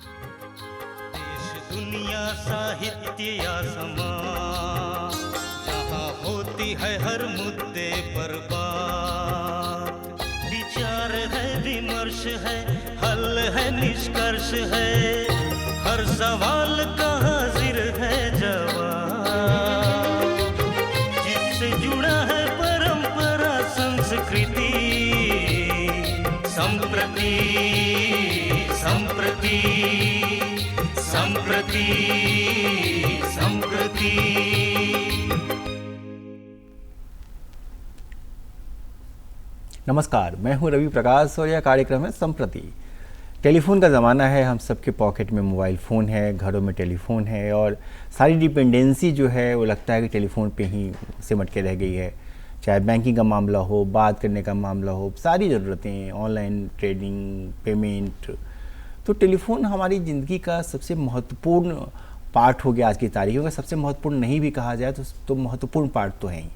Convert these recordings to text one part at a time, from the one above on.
देश दुनिया साहित्य या समाज, जहाँ होती है हर मुद्दे पर बात, विचार है, विमर्श है, हल है, निष्कर्ष है, हर सवाल का हाजिर है जवाब, जिससे जुड़ा है परंपरा संस्कृति, संप्रति संप्रति संप्रति संप्रति। नमस्कार, मैं हूं रवि प्रकाश और यह कार्यक्रम है संप्रति। टेलीफोन का ज़माना है, हम सबके पॉकेट में मोबाइल फ़ोन है, घरों में टेलीफोन है और सारी डिपेंडेंसी जो है वो लगता है कि टेलीफोन पे ही सिमट के रह गई है। चाहे बैंकिंग का मामला हो, बात करने का मामला हो, सारी ज़रूरतें, ऑनलाइन ट्रेडिंग, पेमेंट, तो टेलीफोन हमारी ज़िंदगी का सबसे महत्वपूर्ण पार्ट हो गया आज की तारीख में। सबसे महत्वपूर्ण नहीं भी कहा जाए तो महत्वपूर्ण पार्ट तो है ही।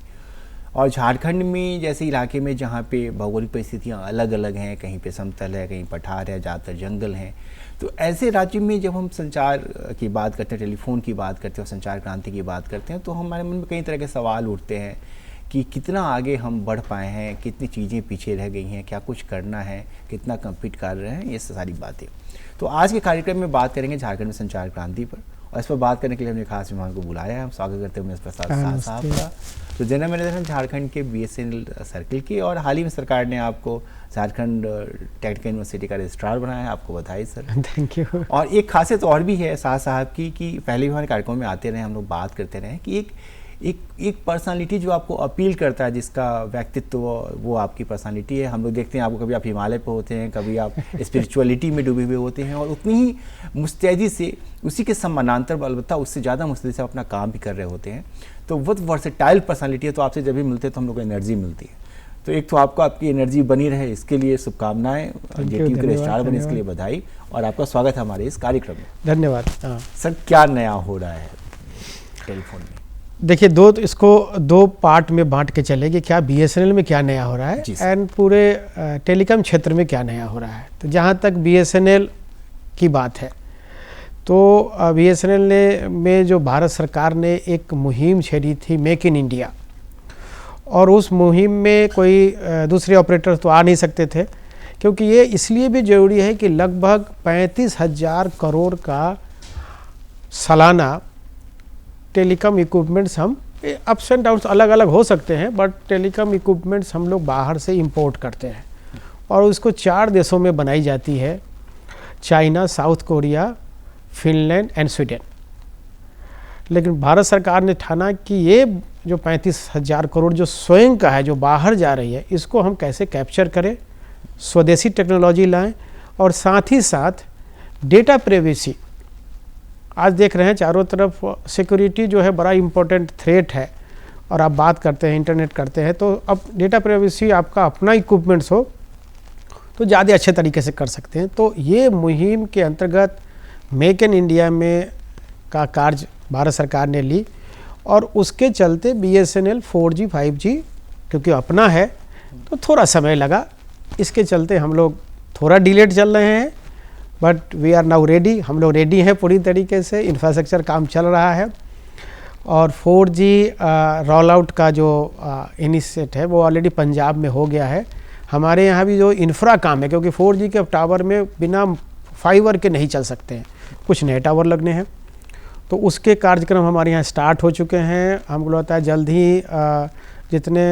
और झारखंड में जैसे इलाके में जहाँ पे भौगोलिक परिस्थितियाँ अलग अलग हैं, कहीं पे समतल है, कहीं पठार है, ज़्यादातर जंगल हैं, तो ऐसे राज्य में जब हम संचार की बात करते हैं, टेलीफोन की बात करते हैं और संचार क्रांति की बात करते हैं, तो हमारे मन में कई तरह के सवाल उठते हैं कि कितना आगे हम बढ़ पाए हैं, कितनी चीज़ें पीछे रह गई हैं, क्या कुछ करना है, कितना कम्पीट कर रहे हैं, ये सारी बातें। तो आज के कार्यक्रम में बात करेंगे झारखंड में संचार क्रांति पर, और इस पर बात करने के लिए हमने खास मेहमान को बुलाया है। हम स्वागत करते हैं उमेश प्रसाद साहब का, जो जनरल मैनेजर हैं झारखंड के BSNL सर्किल की, और हाल ही में सरकार ने आपको झारखंड टेक्निकल यूनिवर्सिटी का रजिस्ट्रार बनाया है। आपको बधाई सर। Thank you. और एक खासियत और भी है साहब की कि पहले भी हमारे कार्यक्रम में आते रहे, हम लोग बात करते रहे कि एक पर्सनालिटी जो आपको अपील करता है, जिसका व्यक्तित्व वो आपकी पर्सनालिटी है। हम लोग देखते हैं आपको, कभी आप हिमालय पे होते हैं, कभी आप स्पिरिचुअलिटी में डूबे हुए होते हैं, और उतनी ही मुस्तैदी से, उसी के समानांतर अलबत्ता उससे ज़्यादा मुस्तैदी से अपना काम भी कर रहे होते हैं। तो वो वर्सेटाइल पर्सनालिटी है, तो आपसे जब भी मिलते हैं तो हम लोग को एनर्जी मिलती है। तो एक तो आपको आपकी एनर्जी बनी रहे, इसके लिए शुभकामनाएं, JTU के रजिस्ट्रार बने इसके लिए बधाई, और आपका स्वागत है हमारे इस कार्यक्रम में। धन्यवाद। सर, क्या नया हो रहा है टेलीफोन में? देखिए, इसको दो पार्ट में बांट के चले कि क्या BSNL में क्या नया हो रहा है एंड पूरे टेलीकॉम क्षेत्र में क्या नया हो रहा है। तो जहाँ तक BSNL की बात है, तो BSNL में जो भारत सरकार ने एक मुहिम छेड़ी थी, मेक इन इंडिया, और उस मुहिम में कोई दूसरे ऑपरेटर तो आ नहीं सकते थे, क्योंकि ये इसलिए भी ज़रूरी है कि लगभग 35,000 करोड़ का सालाना टेलीकॉम इक्विपमेंट्स, हम अप्स एंड डाउन्स अलग अलग हो सकते हैं, बट टेलीकॉम इक्विपमेंट्स हम लोग बाहर से इंपोर्ट करते हैं, और उसको 4 देशों में बनाई जाती है: China, south Korea, Finland and Sweden. लेकिन भारत सरकार ने ठाना कि ये जो 35,000 करोड़ जो स्वयं का है, जो बाहर जा रही है, इसको हम कैसे कैप्चर करें, स्वदेशी टेक्नोलॉजी लाएं, और साथ ही साथ डेटा प्राइवेसी। आज देख रहे हैं चारों तरफ सिक्योरिटी जो है बड़ा इम्पोर्टेंट थ्रेट है, और आप बात करते हैं, इंटरनेट करते हैं, तो अब डेटा प्राइवेसी आपका अपना इक्विपमेंट्स हो तो ज़्यादा अच्छे तरीके से कर सकते हैं। तो ये मुहिम के अंतर्गत मेक इन इंडिया में का कार्य भारत सरकार ने ली, और उसके चलते BSNL 4G 5G क्योंकि अपना है तो थोड़ा समय लगा, इसके चलते हम लोग थोड़ा डिलेड चल रहे हैं, but we are now ready. हम लोग रेडी हैं पूरी तरीके से, इंफ्रास्ट्रक्चर काम चल रहा है, और 4G रोल आउट का जो इनिशिएट है वो ऑलरेडी पंजाब में हो गया है। हमारे यहाँ भी जो इंफ्रा काम है, क्योंकि 4G के टावर में बिना फाइबर के नहीं चल सकते हैं, कुछ नए टावर लगने हैं, तो उसके कार्यक्रम हमारे यहाँ स्टार्ट हो चुके हैं। हमको लगता है जल्द ही जितने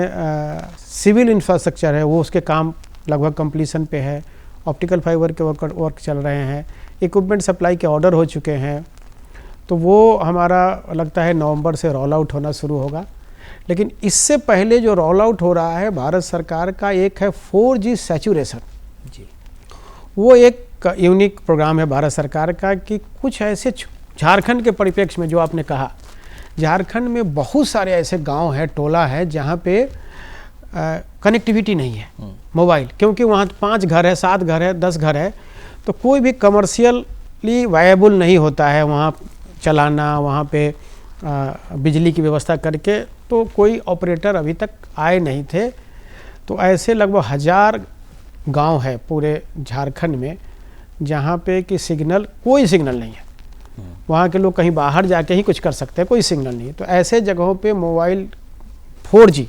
सिविल इंफ्रास्ट्रक्चर है वो उसके काम लगभग कंप्लीसन पे है, ऑप्टिकल फाइबर के वर्क चल रहे हैं, इक्विपमेंट सप्लाई के ऑर्डर हो चुके हैं, तो वो हमारा लगता है नवंबर से रोल आउट होना शुरू होगा। लेकिन इससे पहले जो रोल आउट हो रहा है भारत सरकार का, एक है 4G सैचुरेशन जी। वो एक यूनिक प्रोग्राम है भारत सरकार का कि कुछ ऐसे झारखंड के परिप्रेक्ष्य में, जो आपने कहा, झारखंड में बहुत सारे ऐसे गांव हैं, टोला है, जहाँ पे कनेक्टिविटी नहीं है मोबाइल, क्योंकि वहाँ 5 घर है, 7 घर है, 10 घर है, तो कोई भी कमर्शियली वायबल नहीं होता है वहाँ चलाना, वहाँ पे बिजली की व्यवस्था करके, तो कोई ऑपरेटर अभी तक आए नहीं थे। तो ऐसे लगभग 1000 गांव है पूरे झारखंड में जहाँ पे कि सिग्नल, कोई सिग्नल नहीं है, वहाँ के लोग कहीं बाहर जाके ही कुछ कर सकते हैं, कोई सिग्नल नहीं है। तो ऐसे जगहों पे मोबाइल 4G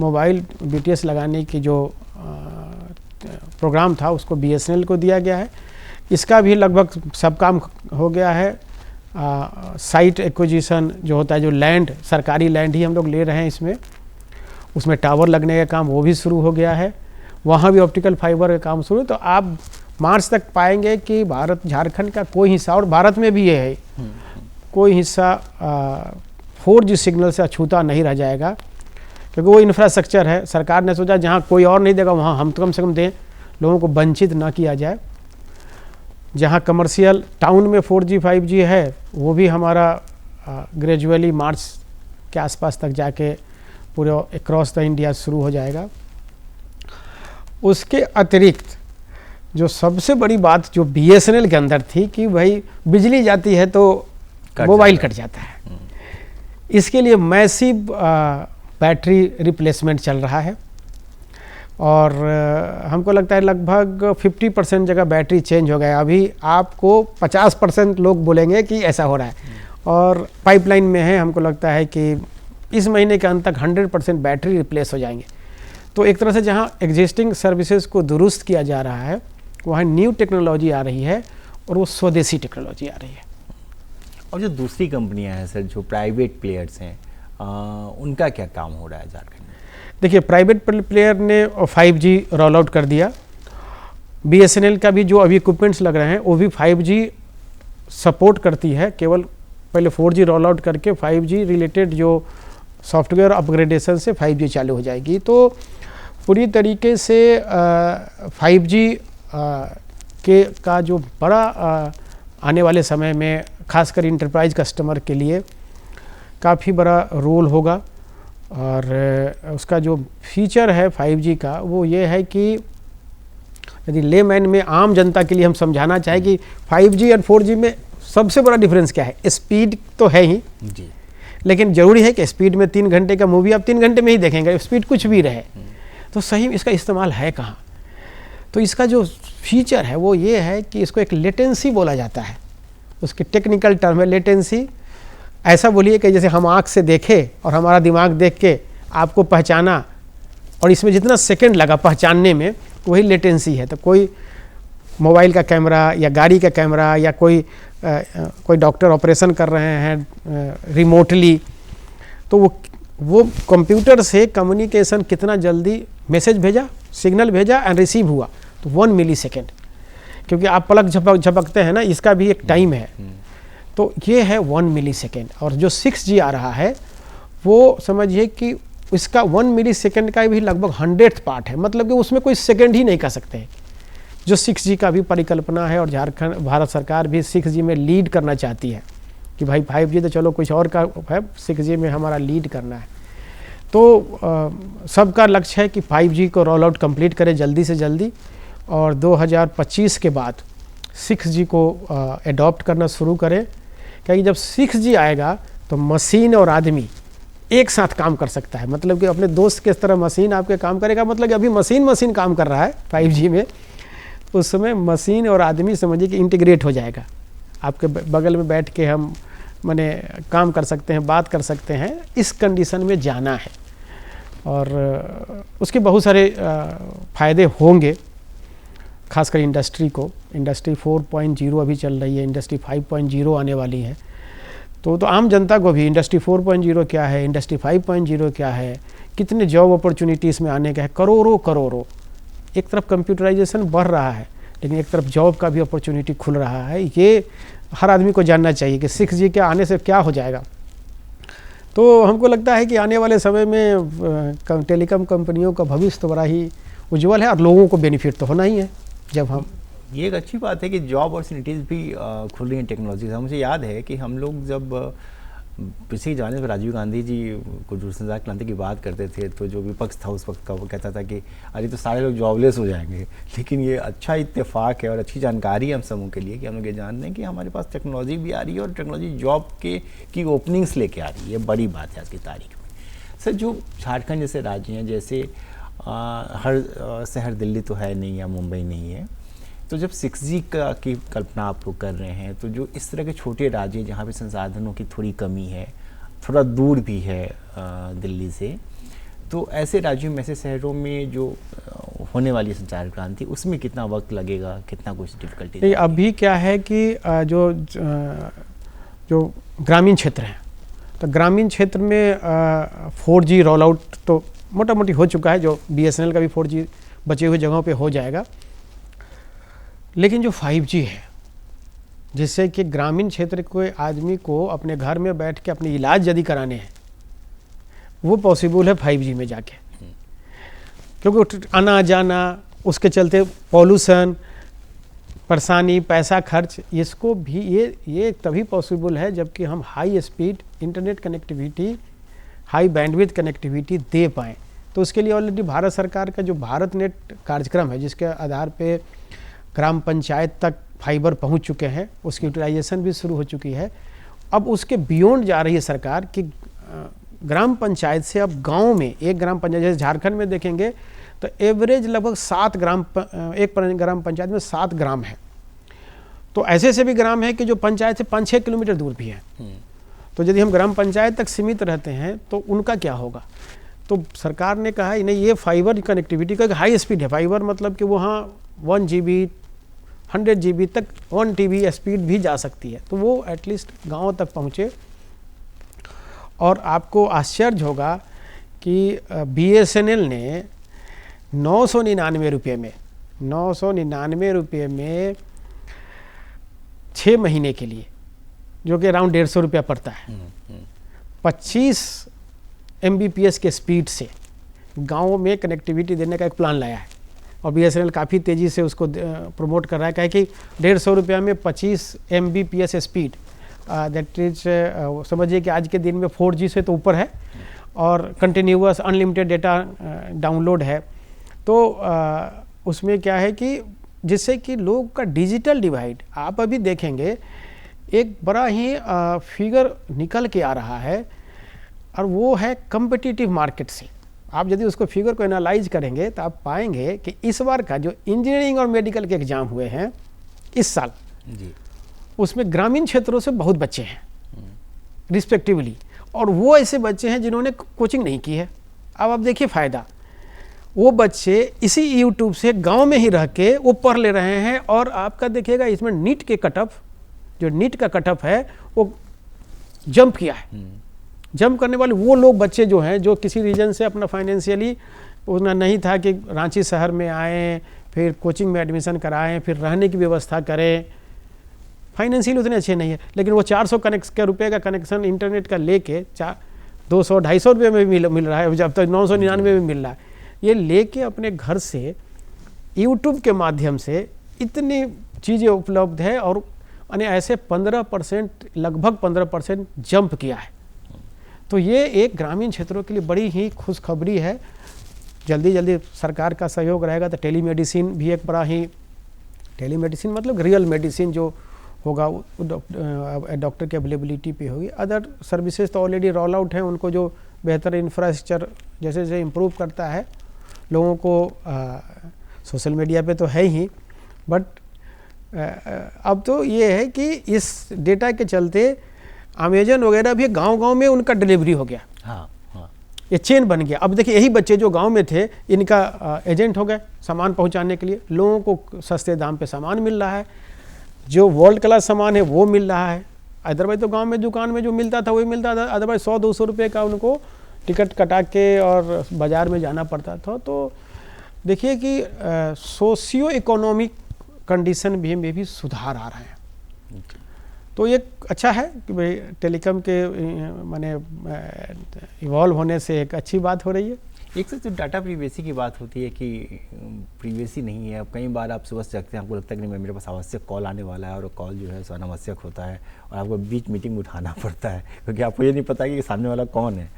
मोबाइल BTS लगाने की जो प्रोग्राम था उसको BSNL को दिया गया है। इसका भी लगभग सब काम हो गया है। साइट एक्विजिशन जो होता है, जो लैंड, सरकारी लैंड ही हम लोग ले रहे हैं इसमें, उसमें टावर लगने का काम वो भी शुरू हो गया है। वहाँ भी ऑप्टिकल फाइबर का काम शुरू। तो आप मार्च तक पाएंगे कि भारत, झारखंड का कोई हिस्सा, और भारत में भी ये है, कोई हिस्सा 4G सिग्नल से अछूता नहीं रह जाएगा, क्योंकि वो इंफ्रास्ट्रक्चर है। सरकार ने सोचा जहाँ कोई और नहीं देगा वहाँ हम तो कम से कम दें, लोगों को वंचित ना किया जाए। जहाँ कमर्शियल टाउन में 4G 5G है, वो भी हमारा ग्रेजुअली मार्च के आसपास तक जाके पूरे अक्रॉस द इंडिया शुरू हो जाएगा। उसके अतिरिक्त जो सबसे बड़ी बात जो BSNL के अंदर थी कि भाई बिजली जाती है तो मोबाइल कट जाता है, इसके लिए मैसिव बैटरी रिप्लेसमेंट चल रहा है। और हमको लगता है लगभग 50% जगह बैटरी चेंज हो गया। अभी आपको 50% लोग बोलेंगे कि ऐसा हो रहा है, और पाइपलाइन में है। हमको लगता है कि इस महीने के अंत तक 100% बैटरी रिप्लेस हो जाएंगे। तो एक तरह से जहाँ एग्जिस्टिंग सर्विसेज को दुरुस्त किया जा रहा है, वहाँ न्यू टेक्नोलॉजी आ रही है, और वो स्वदेशी टेक्नोलॉजी आ रही है। और जो दूसरी कंपनियां हैं सर, जो प्राइवेट प्लेयर्स हैं, उनका क्या काम हो रहा है झारखंड में? देखिए, प्राइवेट प्लेयर ने 5G रोल आउट कर दिया। BSNL का भी जो अभी इक्विपमेंट्स लग रहे हैं वो भी 5G सपोर्ट करती है। केवल पहले 4G रोल आउट करके 5G रिलेटेड जो सॉफ्टवेयर अपग्रेडेशन से 5G चालू हो जाएगी। तो पूरी तरीके से 5G का जो बड़ा आने वाले समय में खासकर इंटरप्राइज कस्टमर के लिए काफ़ी बड़ा रोल होगा। और उसका जो फीचर है 5G का वो ये है कि यदि लेमैन में आम जनता के लिए हम समझाना चाहें कि 5G और 4G में सबसे बड़ा डिफरेंस क्या है। स्पीड तो है ही जी, लेकिन ज़रूरी है कि स्पीड में 3 घंटे का मूवी आप 3 घंटे में ही देखेंगे, स्पीड कुछ भी रहे तो सही इसका इस्तेमाल है कहाँ। तो इसका जो फीचर है वो ये है कि इसको एक लेटेंसी बोला जाता है, उसकी टेक्निकल टर्म है लेटेंसी। ऐसा बोलिए कि जैसे हम आँख से देखे और हमारा दिमाग देख के आपको पहचाना, और इसमें जितना सेकंड लगा पहचानने में वही लेटेंसी है। तो कोई मोबाइल का कैमरा या गाड़ी का कैमरा या कोई डॉक्टर ऑपरेशन कर रहे हैं रिमोटली, तो वो कंप्यूटर से कम्युनिकेशन कितना जल्दी मैसेज भेजा, सिग्नल भेजा एंड रिसीव हुआ, तो 1 मिलीसेकेंड। क्योंकि आप पलक झपकते हैं ना, इसका भी एक टाइम है। तो ये है 1 मिलीसेकेंड। और जो 6G आ रहा है वो समझिए कि इसका 1 मिलीसेकेंड का भी लगभग 100th पार्ट है, मतलब कि उसमें कोई सेकेंड ही नहीं कर सकते हैं। जो 6G का भी परिकल्पना है, और झारखंड, भारत सरकार भी 6G में लीड करना चाहती है कि भाई 5G तो चलो कुछ और का है, 6G में हमारा लीड करना है। तो सबका लक्ष्य है कि 5G को रोल आउट कंप्लीट करें जल्दी से जल्दी, और 2025 के बाद 6G को एडॉप्ट करना शुरू करें। क्योंकि जब 6G आएगा तो मशीन और आदमी एक साथ काम कर सकता है। मतलब कि अपने दोस्त के तरह मशीन आपके काम करेगा, मतलब कि अभी मशीन काम कर रहा है 5G में, उस समय मशीन और आदमी समझिए कि इंटीग्रेट हो जाएगा। आपके बगल में बैठ के हम माने काम कर सकते हैं, बात कर सकते हैं। इस कंडीशन में जाना है, और उसके बहुत सारे फ़ायदे होंगे, खासकर इंडस्ट्री को। इंडस्ट्री 4.0 अभी चल रही है, इंडस्ट्री 5.0 आने वाली है। तो आम जनता को भी इंडस्ट्री 4.0 क्या है, इंडस्ट्री 5.0 क्या है, कितने जॉब अपॉर्चुनिटीज़ में आने का है, करोड़ों। एक तरफ कंप्यूटराइजेशन बढ़ रहा है, लेकिन एक तरफ जॉब का भी अपॉर्चुनिटी खुल रहा है। ये हर आदमी को जानना चाहिए कि 6G के आने से क्या हो जाएगा। तो हमको लगता है कि आने वाले समय में टेलीकॉम कंपनियों का भविष्य तो बड़ा ही उज्जवल है, और लोगों को बेनिफिट तो होना ही है। जब हम ये एक अच्छी बात है कि जॉब अपॉर्चुनिटीज़ भी खुल रही हैं टेक्नोलॉजी से। मुझे याद है कि हम लोग जब पिछले जाने पर राजीव गांधी जी को दूरसंचार क्रांति की बात करते थे, तो जो विपक्ष था उस वक्त का वो कहता था कि अरे तो सारे लोग जॉबलेस हो जाएंगे। लेकिन ये अच्छा इत्तेफाक है और अच्छी जानकारी है हम समूह के लिए कि हम लोग ये जान रहे हैं कि हमारे पास टेक्नोलॉजी भी आ रही है, और टेक्नोलॉजी जॉब की ओपनिंग्स लेके आ रही है। बड़ी बात है आज की तारीख में। सर, जो झारखंड जैसे राज्य हैं, जैसे हर शहर दिल्ली तो है नहीं या मुंबई नहीं है, तो जब 6G की कल्पना आप लोग कर रहे हैं, तो जो इस तरह के छोटे राज्य जहाँ पे संसाधनों की थोड़ी कमी है, थोड़ा दूर भी है दिल्ली से, तो ऐसे राज्यों में, ऐसे शहरों में जो होने वाली संचार क्रांति, उसमें कितना वक्त लगेगा, कितना कुछ डिफिकल्टी? अभी क्या है कि जो ग्रामीण क्षेत्र हैं, तो ग्रामीण क्षेत्र में 4G रोल आउट तो मोटा मोटी हो चुका है, जो BSNL का भी 4G बचे हुए जगहों पे हो जाएगा। लेकिन जो 5G है, जिससे कि ग्रामीण क्षेत्र के आदमी को अपने घर में बैठ के अपने इलाज यदि कराने हैं, वो पॉसिबल है 5G में जाके, क्योंकि आना जाना, उसके चलते पॉल्यूशन, परेशानी, पैसा खर्च, इसको भी ये तभी पॉसिबल है जबकि हम high speed internet connectivity, high bandwidth connectivity दे पाएँ। तो उसके लिए ऑलरेडी भारत सरकार का जो भारत नेट कार्यक्रम है, जिसके आधार पे ग्राम पंचायत तक फाइबर पहुंच चुके हैं, उसकी यूटिलाइजेशन भी शुरू हो चुकी है। अब उसके बियॉन्ड जा रही है सरकार कि ग्राम पंचायत से अब गांव में, एक ग्राम पंचायत जैसे झारखंड में देखेंगे तो एवरेज लगभग 7 ग्राम, एक ग्राम पंचायत में 7 ग्राम है। तो ऐसे से भी ग्राम है कि जो पंचायत से 5-6 किलोमीटर दूर भी है। तो यदि हम ग्राम पंचायत तक सीमित रहते हैं तो उनका क्या होगा? तो सरकार ने कहा नहीं, ये फाइबर कनेक्टिविटी का हाई स्पीड है। फाइबर मतलब कि वहाँ 1 GB 100 GB तक 1 TB स्पीड भी जा सकती है, तो वो एटलीस्ट गाँव तक पहुँचे। और आपको आश्चर्य होगा कि BSNL ने 999 रुपये में 6 महीने के लिए, जो कि अराउंड 150 रुपया पड़ता है, 25 Mbps के स्पीड से गाँव में कनेक्टिविटी देने का एक प्लान लाया है। और BSNL काफ़ी तेज़ी से उसको प्रमोट कर रहा है, क्या कि 150 रुपया में 25 Mbps स्पीड, दैट इज समझिए कि आज के दिन में 4G से तो ऊपर है, और कंटिन्यूअस अनलिमिटेड डेटा डाउनलोड है। तो उसमें क्या है कि जिससे कि लोग का डिजिटल डिवाइड, आप अभी देखेंगे एक बड़ा ही फिगर निकल के आ रहा है, और वो है कम्पिटिटिव मार्केट से। आप यदि उसको फिगर को एनालाइज करेंगे तो आप पाएंगे कि इस बार का जो इंजीनियरिंग और मेडिकल के एग्ज़ाम हुए हैं इस साल जी, उसमें ग्रामीण क्षेत्रों से बहुत बच्चे हैं रिस्पेक्टिवली, और वो ऐसे बच्चे हैं जिन्होंने कोचिंग नहीं की है। अब आप देखिए फ़ायदा, वो बच्चे इसी यूट्यूब से गांव में ही रह के वो पढ़ ले रहे हैं। और आपका देखिएगा इसमें नीट के कटअफ, जो नीट का कटअफ है वो जंप किया है। जंप करने वाले वो लोग बच्चे जो हैं, जो किसी रीजन से अपना फाइनेंशियली उतना नहीं था कि रांची शहर में आएँ, फिर कोचिंग में एडमिशन कराएं, फिर रहने की व्यवस्था करें, फाइनेंशियली उतने अच्छे नहीं है, लेकिन वो 400 रुपये का कनेक्शन इंटरनेट का लेके 200-250 रुपये में भी मिल रहा है, जब तक 999 में भी मिल रहा है। ये लेके अपने घर से यूट्यूब के माध्यम से इतनी चीज़ें उपलब्ध है, और ऐसे 15%, लगभग 15% जंप किया है। तो ये एक ग्रामीण क्षेत्रों के लिए बड़ी ही खुशखबरी है। जल्दी जल्दी सरकार का सहयोग रहेगा तो टेलीमेडिसिन भी एक बड़ा ही, टेलीमेडिसिन मतलब रियल मेडिसिन जो होगा डॉक्टर की अवेलेबिलिटी पे होगी। अदर सर्विसेज तो ऑलरेडी रोल आउट हैं, उनको जो बेहतर इंफ्रास्ट्रक्चर जैसे जैसे इम्प्रूव करता है लोगों को, सोशल मीडिया पे तो है ही, बट अब तो ये है कि इस डेटा के चलते अमेजन वगैरह भी गांव-गांव में उनका डिलीवरी हो गया। हाँ, ये चेन बन गया। अब देखिए यही बच्चे जो गांव में थे, इनका एजेंट हो गए सामान पहुंचाने के लिए। लोगों को सस्ते दाम पे सामान मिल रहा है, जो वर्ल्ड क्लास सामान है वो मिल रहा है। अदरवाइज तो गांव में दुकान में जो मिलता था वही मिलता था, अदरवाइज 100-200 रुपये का उनको टिकट कटा के और बाज़ार में जाना पड़ता था। तो देखिए कि सोशियो इकोनॉमिक कंडीशन में भी सुधार आ रहे हैं। तो ये अच्छा है कि भाई टेलीकॉम के माने इवॉल्व होने से एक अच्छी बात हो रही है। एक से जो डाटा प्रीवेसी की बात होती है कि प्रीवेसी नहीं है। अब कई बार आप सुबह से जगते हैं, आपको लगता है कि मेरे पास आवश्यक कॉल आने वाला है, और कॉल जो है अनावश्यक होता है, और आपको बीच मीटिंग में उठाना पड़ता है, क्योंकि आपको ये नहीं पता कि सामने वाला कौन है,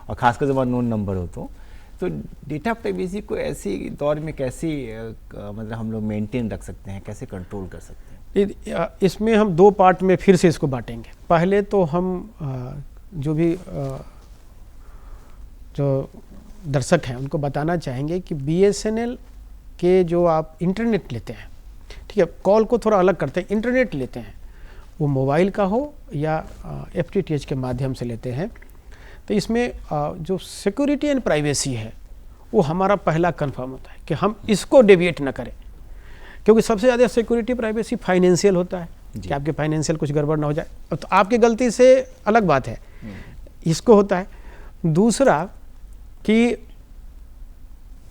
और ख़ासकर जब अननोन नंबर हो तो डेटा प्राइवेसी को ऐसे दौर में कैसे मतलब हम लोग मेंटेन रख सकते हैं, कैसे कंट्रोल कर सकते हैं? इसमें हम 2 पार्ट में फिर से इसको बांटेंगे। पहले तो हम जो भी जो दर्शक हैं उनको बताना चाहेंगे कि BSNL के जो आप इंटरनेट लेते हैं, ठीक है, कॉल को थोड़ा अलग करते हैं, इंटरनेट लेते हैं, वो मोबाइल का हो या FTTH के माध्यम से लेते हैं, तो इसमें जो सिक्योरिटी एंड प्राइवेसी है वो हमारा पहला कंफर्म होता है कि हम इसको डेविएट ना करें, क्योंकि सबसे ज़्यादा सिक्योरिटी प्राइवेसी फाइनेंशियल होता है कि आपके फाइनेंशियल कुछ गड़बड़ ना हो जाए, तो आपकी गलती से अलग बात है, इसको होता है। दूसरा कि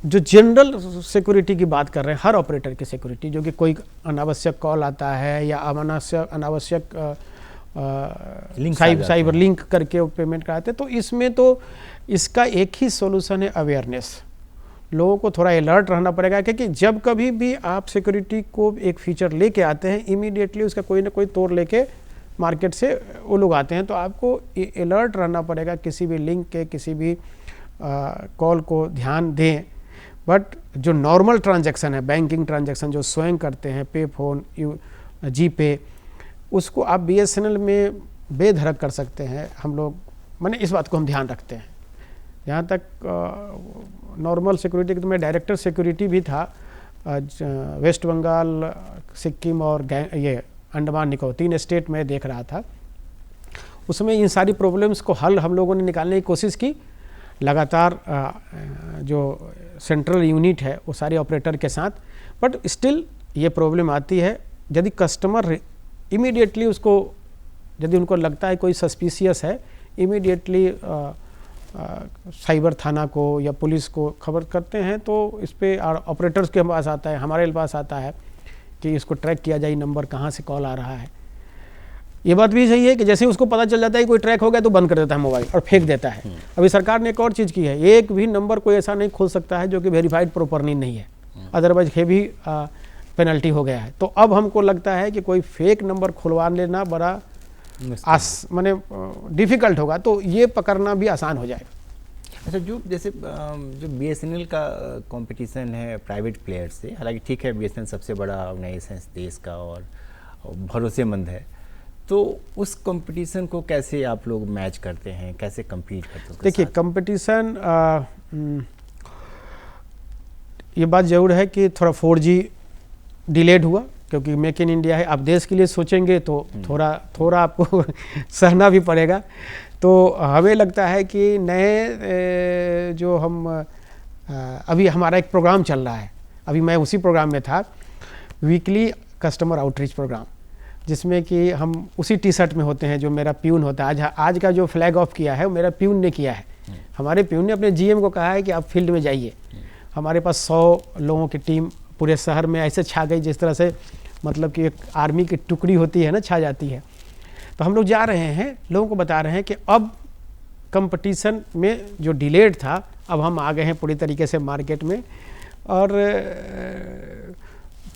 जो जनरल सिक्योरिटी की बात कर रहे हैं, हर ऑपरेटर की सिक्योरिटी, जो कि कोई अनावश्यक कॉल आता है या अनावश्यक साइबर लिंक करके वो पेमेंट कराते हैं, तो इसमें तो इसका एक ही सॉल्यूशन है, अवेयरनेस। लोगों को थोड़ा अलर्ट रहना पड़ेगा, क्योंकि जब कभी भी आप सिक्योरिटी को एक फीचर लेके आते हैं, इमीडिएटली उसका कोई ना कोई तोड़ लेके मार्केट से वो लोग आते हैं, तो आपको अलर्ट रहना पड़ेगा किसी भी लिंक के, किसी भी कॉल को ध्यान दें। बट जो नॉर्मल ट्रांजैक्शन है, बैंकिंग ट्रांजैक्शन जो स्वयं करते हैं, पे फोन, GPay, उसको आप BSNL में बेधड़क कर सकते हैं। हम लोग मैंने इस बात को हम ध्यान रखते हैं। जहाँ तक नॉर्मल सिक्योरिटी, तो मैं डायरेक्टर सिक्योरिटी भी था वेस्ट बंगाल, सिक्किम और ये अंडमान निकोबार 3 स्टेट में देख रहा था। उसमें इन सारी प्रॉब्लम्स को हल हम लोगों ने निकालने की कोशिश की लगातार, जो सेंट्रल यूनिट है वो सारे ऑपरेटर के साथ, बट स्टिल ये प्रॉब्लम आती है। यदि कस्टमर इमीडिएटली उसको, यदि उनको लगता है कोई सस्पिशियस है, इमीडिएटली साइबर थाना को या पुलिस को खबर करते हैं, तो इस पर ऑपरेटर्स के पास आता है, हमारे पास आता है कि इसको ट्रैक किया जाए, नंबर कहाँ से कॉल आ रहा है। ये बात भी सही है कि जैसे उसको पता चल जाता है कोई ट्रैक हो गया तो बंद कर देता है मोबाइल और फेंक देता है। अभी सरकार ने एक और चीज़ की है, एक भी नंबर कोई ऐसा नहीं खोल सकता है जो कि वेरीफाइड प्रॉपरली नहीं है, अदरवाइज हेवी पेनल्टी हो गया है। तो अब हमको लगता है कि कोई फेक नंबर खुलवा लेना बड़ा माने डिफ़िकल्ट होगा, तो ये पकड़ना भी आसान हो जाएगा। अच्छा, जैसे जो BSNL का कंपटीशन है प्राइवेट प्लेयर से, हालांकि ठीक है BSNL सबसे बड़ा ऑर्गेनाइजेशन देश का और भरोसेमंद है, तो उस कंपटीशन को कैसे आप लोग मैच करते हैं, कैसे compete करते हैं? देखिए, कंपटीशन ये बात ज़रूर है कि थोड़ा 4G डिलेड हुआ, क्योंकि मेक इन इंडिया है। आप देश के लिए सोचेंगे तो थोड़ा आपको सहना भी पड़ेगा। तो हमें लगता है कि नए जो हम अभी हमारा एक प्रोग्राम चल रहा है, अभी मैं उसी प्रोग्राम में था, वीकली कस्टमर आउटरीच प्रोग्राम, जिसमें कि हम उसी T-शर्ट में होते हैं जो मेरा प्यून होता है। आज का जो फ्लैग ऑफ किया है वो मेरा प्यून ने किया है। हमारे प्यून ने अपने GM को कहा है कि आप फील्ड में जाइए। हमारे पास 100 लोगों की टीम पूरे शहर में ऐसे छा गई, जिस तरह से मतलब कि एक आर्मी की टुकड़ी होती है ना, छा जाती है। तो हम लोग जा रहे हैं, लोगों को बता रहे हैं कि अब कंपटीशन में जो डिलेड था, अब हम आ गए हैं पूरी तरीके से मार्केट में, और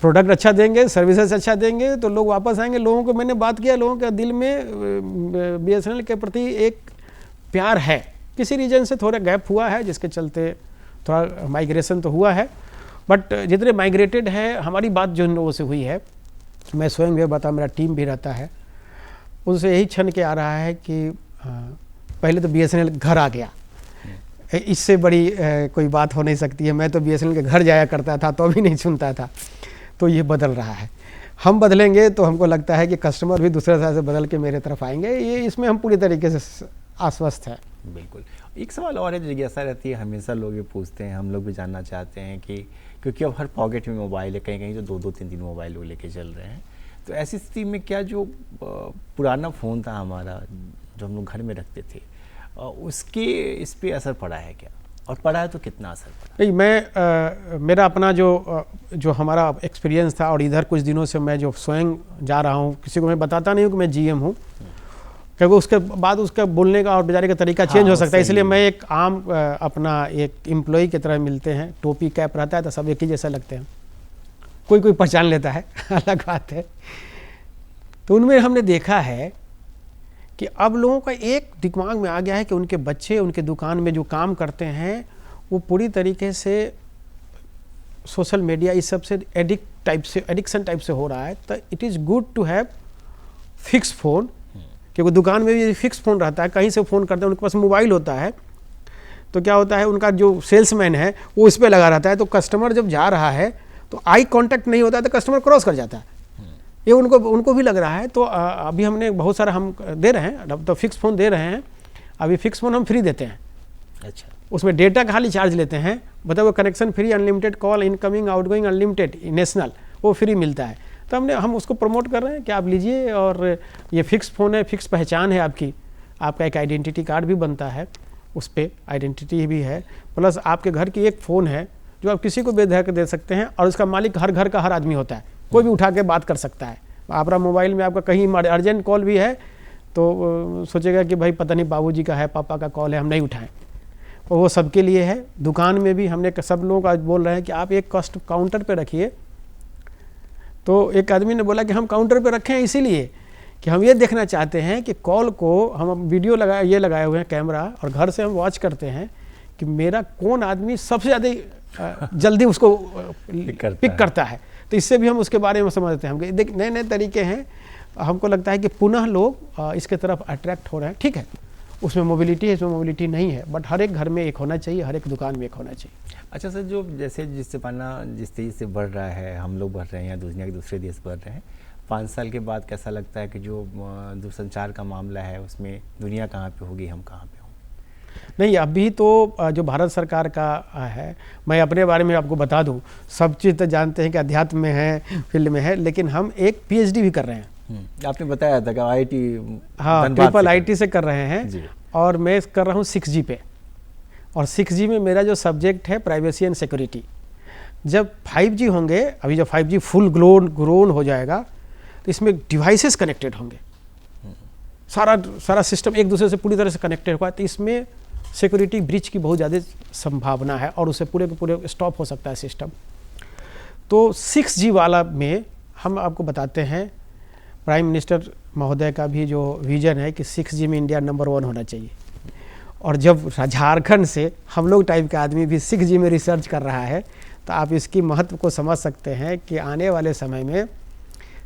प्रोडक्ट अच्छा देंगे, सर्विसेज अच्छा देंगे तो लोग वापस आएंगे। लोगों को मैंने बात किया, लोगों के दिल में BSNL के प्रति एक प्यार है। किसी रीजन से थोड़ा गैप हुआ है, जिसके चलते थोड़ा माइग्रेशन तो हुआ है, बट जितने माइग्रेटेड है, हमारी बात जो लोगों से हुई है, मैं स्वयं भी बता, मेरा टीम भी रहता है, उनसे यही क्षण के आ रहा है कि पहले तो BSNL घर आ गया, इससे बड़ी कोई बात हो नहीं सकती है। मैं तो BSNL के घर जाया करता था तो भी नहीं सुनता था, तो ये बदल रहा है। हम बदलेंगे तो हमको लगता है कि कस्टमर भी दूसरे तरह से बदल के मेरे तरफ आएंगे, ये इसमें हम पूरी तरीके से आश्वस्त हैं। बिल्कुल। एक सवाल और है, जिज्ञासा रहती है, हमेशा लोग ये पूछते हैं, हम लोग भी जानना चाहते हैं कि क्योंकि अब हर पॉकेट में मोबाइल है, कहीं कहीं तो 2-2, 3-3 मोबाइल लोग लेके चल रहे हैं, तो ऐसी स्थिति में क्या जो पुराना फ़ोन था हमारा, जो हम लोग घर में रखते थे, उसके इस पर असर पड़ा है क्या, और पड़ा है तो कितना असर पड़ा? नहीं, मैं मेरा अपना जो हमारा एक्सपीरियंस था, और इधर कुछ दिनों से मैं जो स्वयं जा रहा हूँ, किसी को मैं बताता नहीं हूँ कि मैं GM हूँ, क्योंकि उसके बाद उसका बोलने का और बेचारे का तरीका चेंज हो सकता है। इसलिए मैं एक आम अपना एक एम्प्लॉई की तरह मिलते हैं, टोपी कैप रहता है तो सब एक ही जैसा लगते हैं, कोई पहचान लेता है अलग बात है। तो उनमें हमने देखा है कि अब लोगों का एक दिमाग में आ गया है कि उनके बच्चे उनके दुकान में जो काम करते हैं वो पूरी तरीके से सोशल मीडिया इस सब से एडिक्शन टाइप से हो रहा है। तो it is good to have fix phone, क्योंकि दुकान में भी फिक्स फ़ोन रहता है, कहीं से फ़ोन करते हैं, उनके पास मोबाइल होता है, तो क्या होता है उनका जो सेल्समैन है वो इस पर लगा रहता है, तो कस्टमर जब जा रहा है तो आई कांटेक्ट नहीं होता है तो कस्टमर क्रॉस कर जाता है, ये उनको भी लग रहा है। तो अभी हमने बहुत सारा हम दे रहे हैं, अब तो फिक्स फ़ोन दे रहे हैं, अभी फिक्स फ़ोन हम फ्री देते हैं। अच्छा, उसमें डेटा का खाली चार्ज लेते हैं, मतलब वो connection free, unlimited call, incoming outgoing unlimited national, वो फ्री मिलता है। तो हम उसको प्रमोट कर रहे हैं कि आप लीजिए, और ये फिक्स फ़ोन है, फिक्स पहचान है आपकी, आपका एक आइडेंटिटी कार्ड भी बनता है, उस पर आइडेंटिटी भी है, प्लस आपके घर की एक फ़ोन है जो आप किसी को बेधड़क दे सकते हैं, और उसका मालिक हर घर का हर आदमी होता है, कोई भी उठा के बात कर सकता है। आपका मोबाइल में आपका कहीं अर्जेंट कॉल भी है तो सोचेगा कि भाई पता नहीं बाबूजी का है, पापा का कॉल है, हम नहीं उठाएं, और वो सबके लिए है। दुकान में भी हमने सब लोग आज बोल रहे हैं कि आप एक कॉस्ट काउंटर पे रखिए। तो एक आदमी ने बोला कि हम काउंटर पे रखें इसीलिए कि हम ये देखना चाहते हैं कि कॉल को हम वीडियो लगाए हुए हैं कैमरा, और घर से हम वॉच करते हैं कि मेरा कौन आदमी सबसे ज़्यादा जल्दी उसको पिक करता है। तो इससे भी हम उसके बारे में समझते हैं। हम देख नए नए तरीके हैं, हमको लगता है कि पुनः लोग इसके तरफ अट्रैक्ट हो रहे हैं। ठीक है, उसमें मोबिलिटी है, इसमें मोबिलिटी नहीं है, बट हर एक घर में एक होना चाहिए, हर एक दुकान में एक होना चाहिए। अच्छा सर, जो जैसे जिस ज़माना जिस तेज़ी से बढ़ रहा है, हम लोग बढ़ रहे हैं या दुनिया के दूसरे देश बढ़ रहे हैं, 5 साल के बाद कैसा लगता है कि जो दूरसंचार का मामला है उसमें दुनिया कहाँ पे होगी, हम कहाँ पे होंगे? नहीं, अभी तो जो भारत सरकार का है, मैं अपने बारे में आपको बता दूं, सब चीज़ तो जानते हैं कि अध्यात्म में है, फील्ड में है, लेकिन हम एक PhD भी कर रहे हैं। आपने बताया था कि IIT, हाँ, ट्रिपल IT से कर रहे हैं, और मैं कर रहा हूँ 6G पे, और 6G में मेरा जो सब्जेक्ट है प्राइवेसी एंड सिक्योरिटी। जब 5G होंगे, अभी जब 5G फुल ग्रोन हो जाएगा तो इसमें डिवाइसेस कनेक्टेड होंगे, सारा सिस्टम एक दूसरे से पूरी तरह से कनेक्टेड होगा, तो इसमें सिक्योरिटी ब्रीच की बहुत ज़्यादा संभावना है, और उससे पूरे के पूरे स्टॉप हो सकता है सिस्टम। तो 6G वाला में हम आपको बताते हैं, प्राइम मिनिस्टर महोदय का भी जो विजन है कि 6G में इंडिया नंबर 1 होना चाहिए। और जब झारखंड से हम लोग टाइप का आदमी भी 6G में रिसर्च कर रहा है, तो आप इसकी महत्व को समझ सकते हैं कि आने वाले समय में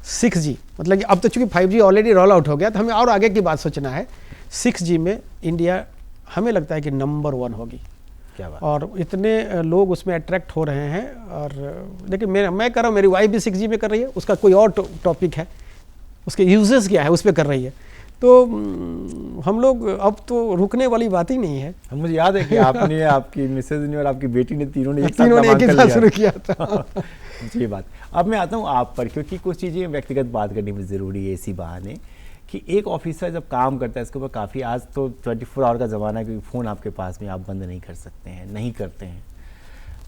6G, मतलब कि अब तो चूँकि 5G ऑलरेडी रोल आउट हो गया, तो हमें और आगे की बात सोचना है। 6G में इंडिया हमें लगता है कि नंबर 1 होगी। क्या बात। और इतने लोग उसमें अट्रैक्ट हो रहे हैं, और लेकिन मैं कर रहा हूँ, मेरी वाइफ भी 6G में कर रही है, उसका कोई और टॉपिक है, उसके यूजेस क्या है उस पर कर रही है। तो हम लोग अब तो रुकने वाली बात ही नहीं है। मुझे याद है कि आपने, आपकी मिसेज ने और आपकी बेटी ने तीनों ने एक साथ शुरू किया था। ये बात। अब मैं आता हूँ आप पर, क्योंकि कुछ चीज़ें व्यक्तिगत बात करनी भी ज़रूरी है इसी बहाने कि एक ऑफिसर जब काम करता है इसके ऊपर काफ़ी, आज तो 24 आवर का ज़माना है, क्योंकि फ़ोन आपके पास में, आप बंद नहीं कर सकते हैं, नहीं करते हैं।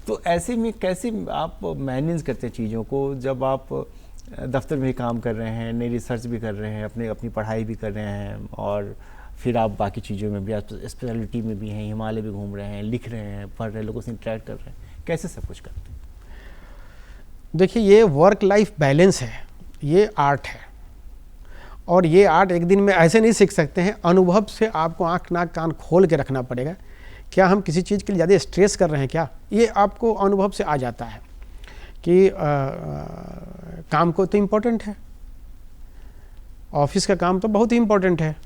तो ऐसे में कैसे आप मैनेज करते हैं चीज़ों को, जब आप दफ्तर में भी काम कर रहे हैं, नई रिसर्च भी कर रहे हैं, अपनी पढ़ाई भी कर रहे हैं, और फिर आप बाकी चीज़ों में भी, आप स्पेशलिटी में भी हैं, हिमालय भी घूम रहे हैं, लिख रहे हैं, पढ़ रहे हैं, लोगों से इंटरेक्ट कर रहे हैं, कैसे सब कुछ करते हैं? देखिए, ये वर्क लाइफ बैलेंस है, ये आर्ट है, और ये आर्ट एक दिन में ऐसे नहीं सीख सकते हैं। अनुभव से आपको आँख नाक कान खोल के रखना पड़ेगा। क्या हम किसी चीज़ के लिए ज़्यादा स्ट्रेस कर रहे हैं क्या, ये आपको अनुभव से आ जाता है कि काम को तो इम्पोर्टेंट है, ऑफिस का काम तो बहुत ही इम्पोर्टेंट है,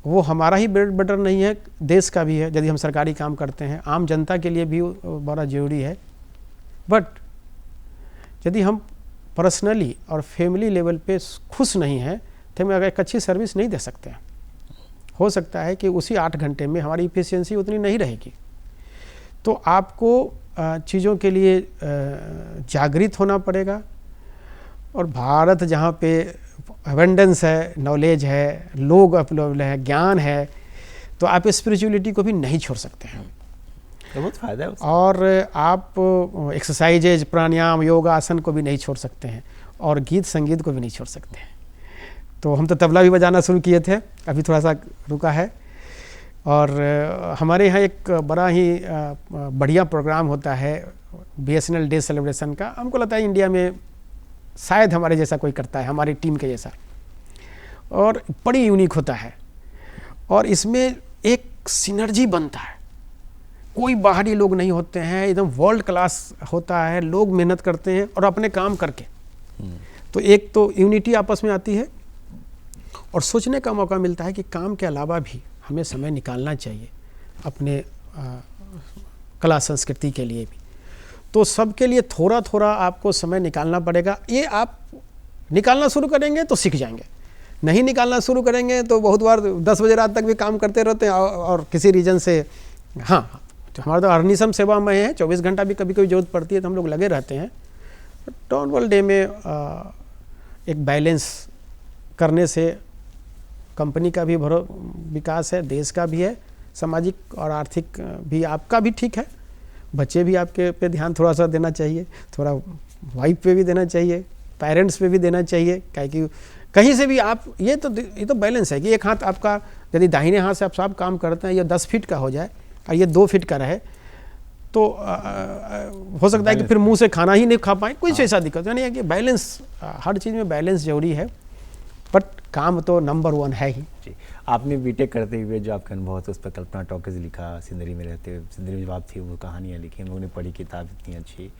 वो हमारा ही ब्रेड बटर नहीं है, देश का भी है। यदि हम सरकारी काम करते हैं, आम जनता के लिए भी बड़ा ज़रूरी है। बट यदि हम पर्सनली और फैमिली लेवल पे खुश नहीं हैं, तो हम अगर एक अच्छी सर्विस नहीं दे सकते हैं। हो सकता है कि उसी 8 घंटे में हमारी इफिशियंसी उतनी नहीं रहेगी। तो आपको चीज़ों के लिए जागृत होना पड़ेगा। और भारत जहाँ पे अवेंडेंस है, नॉलेज है, लोग अवेलेबल है, ज्ञान है, तो आप स्पिरिचुअलिटी को भी नहीं छोड़ सकते हैं। तो बहुत फायदा है उसका। और आप एक्सरसाइजेज, प्राणायाम, योगा, आसन को भी नहीं छोड़ सकते हैं, और गीत संगीत को भी नहीं छोड़ सकते हैं। तो हम तो तबला भी बजाना शुरू किए थे, अभी थोड़ा सा रुका है। और हमारे यहाँ एक बड़ा ही बढ़िया प्रोग्राम होता है BSNL डे सेलिब्रेशन का। हमको लगता है इंडिया में शायद हमारे जैसा कोई करता है, हमारी टीम के जैसा, और बड़ी यूनिक होता है। और इसमें एक सिनर्जी बनता है, कोई बाहरी लोग नहीं होते हैं, एकदम वर्ल्ड क्लास होता है, लोग मेहनत करते हैं और अपने काम करके। तो एक तो यूनिटी आपस में आती है, और सोचने का मौका मिलता है कि काम के अलावा भी हमें समय निकालना चाहिए अपने कला संस्कृति के लिए भी। तो सबके लिए थोड़ा थोड़ा आपको समय निकालना पड़ेगा। ये आप निकालना शुरू करेंगे तो सीख जाएंगे, नहीं निकालना शुरू करेंगे तो बहुत बार 10 बजे रात तक भी काम करते रहते हैं और किसी रीज़न से। हाँ, तो हमारा तो अहर्निशम सेवा में है, 24 घंटा भी कभी कभी जरूरत पड़ती है तो हम लोग लगे रहते हैं। टर्नवल डे में एक बैलेंस करने से कंपनी का भी विकास है, देश का भी है, सामाजिक और आर्थिक भी आपका भी ठीक है। बच्चे भी आपके पे ध्यान थोड़ा सा देना चाहिए, थोड़ा वाइफ पे भी देना चाहिए, पेरेंट्स पे भी देना चाहिए, कि कहीं से भी आप ये तो बैलेंस है कि एक हाथ आपका यदि दाहिने हाथ से आप सब काम करते हैं, ये 10 फीट का हो जाए और ये 2 फीट का रहे तो हो सकता है कि फिर मुंह से खाना ही नहीं खा पाए, कुछ ऐसा दिक्कत नहीं है। कि बैलेंस, हर चीज़ में बैलेंस जरूरी है, बट काम तो नंबर 1 है ही। जी, आपने बीटेक करते हुए जो आपका अनुभव था उस पर कल्पना टॉकीज लिखा, सिंदरी में रहते हुए, सिंदरी में जब आप थी वो कहानियाँ लिखी, हम लोगों ने पढ़ी किताब इतनी अच्छी।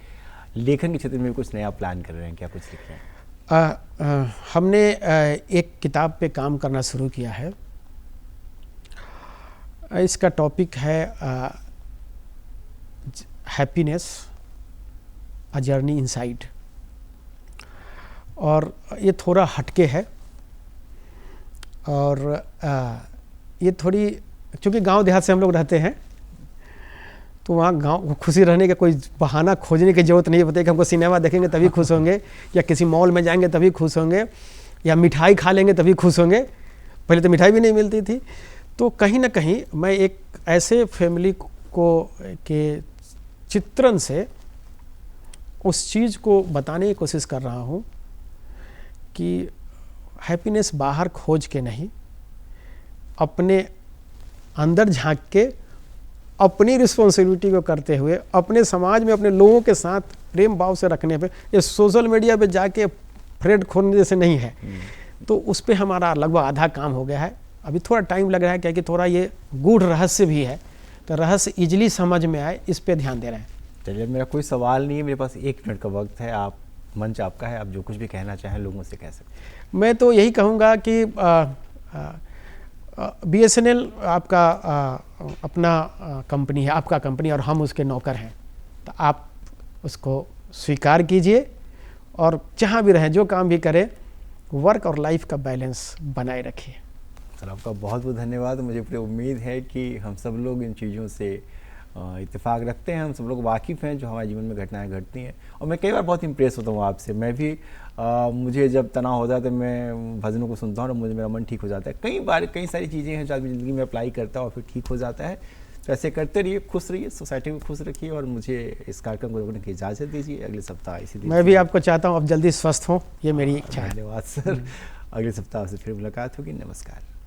लेखन के क्षेत्र में कुछ नया प्लान कर रहे हैं, क्या कुछ लिख रहे हैं? हमने एक किताब पे काम करना शुरू किया है। इसका टॉपिक है हैप्पीनेस अ जर्नी इनसाइड, और ये थोड़ा हटके है और ये थोड़ी, चूँकि गांव देहात से हम लोग रहते हैं तो वहाँ गांव खुशी रहने का कोई बहाना खोजने की ज़रूरत नहीं होती कि हमको सिनेमा देखेंगे तभी खुश होंगे, या किसी मॉल में जाएंगे तभी खुश होंगे, या मिठाई खा लेंगे तभी खुश होंगे। पहले तो मिठाई भी नहीं मिलती थी। तो कहीं ना कहीं मैं एक ऐसे फैमिली को के चित्रण से उस चीज़ को बताने की कोशिश कर रहा हूँ कि हैप्पीनेस बाहर खोज के नहीं, अपने अंदर झांक के अपनी रिस्पॉन्सिबिलिटी को करते हुए अपने समाज में अपने लोगों के साथ प्रेम भाव से रखने पे, ये सोशल मीडिया पे जाके फ्रेड खोलने जैसे नहीं है। तो उस पे हमारा लगभग आधा काम हो गया है। अभी थोड़ा टाइम लग रहा है क्योंकि थोड़ा ये गूढ़ रहस्य भी है, तो रहस्य इजीली समझ में आए, इस पे ध्यान दे रहे हैं। चलिए, मेरा कोई सवाल नहीं है, मेरे पास 1 मिनट का वक्त है, आप मंच आपका है, आप जो कुछ भी कहना चाहें लोगों से कह सकते हैं। मैं तो यही कहूँगा कि BSNL आपका अपना कंपनी है, आपका कंपनी, और हम उसके नौकर हैं। तो आप उसको स्वीकार कीजिए और जहाँ भी रहें, जो काम भी करें, वर्क और लाइफ का बैलेंस बनाए रखिए। सर, आपका बहुत बहुत धन्यवाद। मुझे पूरी उम्मीद है कि हम सब लोग इन चीज़ों से इत्तेफाक रखते हैं, हम सब लोग वाकिफ़ हैं जो हमारे जीवन में घटनाएं घटती हैं। और मैं कई बार बहुत इम्प्रेस होता हूँ आपसे। मैं भी मुझे जब तनाव होता है तो मैं भजनों को सुनता हूँ और मुझे मेरा मन ठीक हो जाता है। कई बार कई सारी चीज़ें हैं जो आदमी ज़िंदगी में अप्लाई करता है और फिर ठीक हो जाता है। तो ऐसे करते रहिए, खुश रहिए, सोसाइटी को खुश रखिए, और मुझे इस कार्यक्रम को रोकने की इजाज़त दीजिए। अगले सप्ताह इसी दिन मैं भी आपको चाहता हूँ आप जल्दी स्वस्थ हों, ये मेरी इच्छा है। धन्यवाद सर। अगले सप्ताह से फिर मुलाकात होगी। नमस्कार।